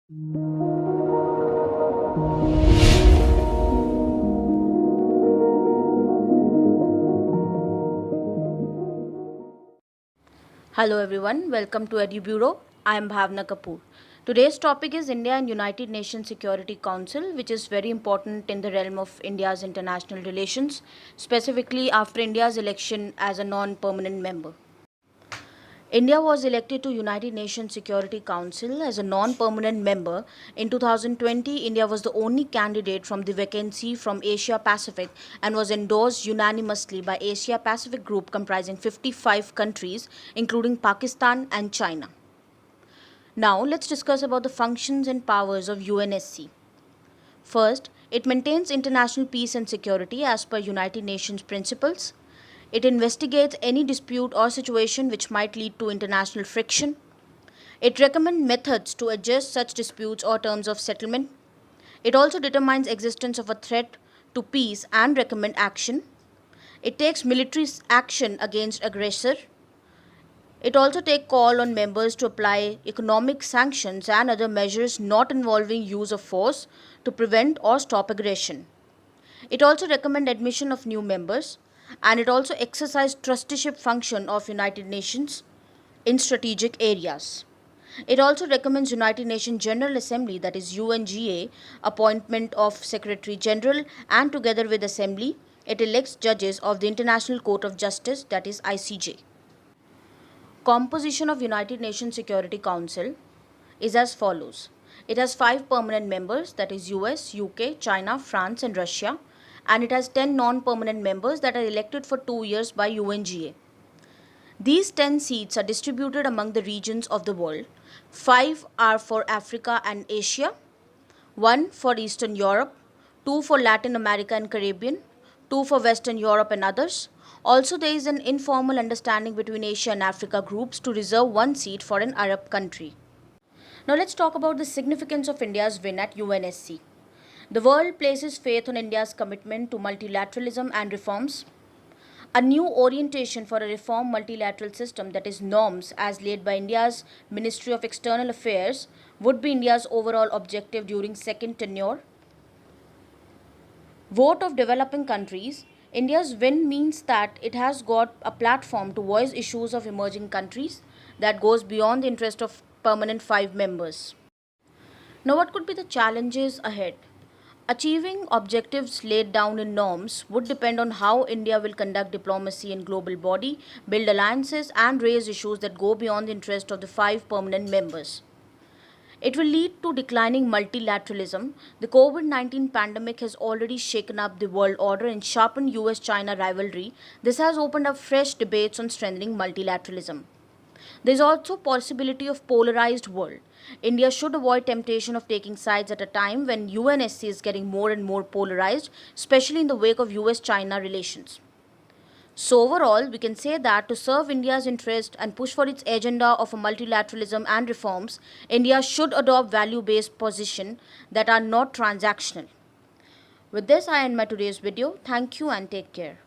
Hello everyone, welcome to Edu Bureau. I am Bhavna Kapoor. Today's topic is India and United Nations Security Council, which is very important in the realm of India's international relations, specifically after India's election as a non-permanent member. India was elected to United Nations Security Council as a non-permanent member. In 2020, India was the only candidate from the vacancy from Asia Pacific and was endorsed unanimously by Asia Pacific Group comprising 55 countries including Pakistan and China. Now let's discuss about the functions and powers of UNSC. First, it maintains international peace and security as per United Nations principles. It investigates any dispute or situation which might lead to international friction. It recommends methods to adjust such disputes or terms of settlement. It also determines existence of a threat to peace and recommend action. It takes military action against aggressor. It also takes call on members to apply economic sanctions and other measures not involving use of force to prevent or stop aggression. It also recommends admission of new members, and it also exercises trusteeship function of United Nations in strategic areas. It also recommends United Nations General Assembly, that is UNGA, appointment of Secretary General, and together with Assembly, it elects judges of the International Court of Justice, that is ICJ. Composition of United Nations Security Council is as follows. It has 5 permanent members, that is US, UK, China, France and Russia, and it has 10 non-permanent members that are elected for 2 years by UNGA. These 10 seats are distributed among the regions of the world. 5 are for Africa and Asia, 1 for Eastern Europe, 2 for Latin America and Caribbean, 2 for Western Europe and others. Also, there is an informal understanding between Asia and Africa groups to reserve 1 seat for an Arab country. Now let's talk about the significance of India's win at UNSC. The world places faith on India's commitment to multilateralism and reforms. A new orientation for a reform multilateral system, that is norms, as laid by India's Ministry of External Affairs, would be India's overall objective during second tenure. Vote of developing countries. India's win means that it has got a platform to voice issues of emerging countries that goes beyond the interest of permanent 5 members. Now what could be the challenges ahead? Achieving objectives laid down in norms would depend on how India will conduct diplomacy in global body, build alliances and raise issues that go beyond the interest of the 5 permanent members. It will lead to declining multilateralism. The COVID-19 pandemic has already shaken up the world order and sharpened US-China rivalry. This has opened up fresh debates on strengthening multilateralism. There is also possibility of polarized world. India should avoid temptation of taking sides at a time when UNSC is getting more and more polarized, especially in the wake of US-China relations. So overall, we can say that to serve India's interest and push for its agenda of a multilateralism and reforms, India should adopt value-based positions that are not transactional. With this, I end my today's video. Thank you and take care.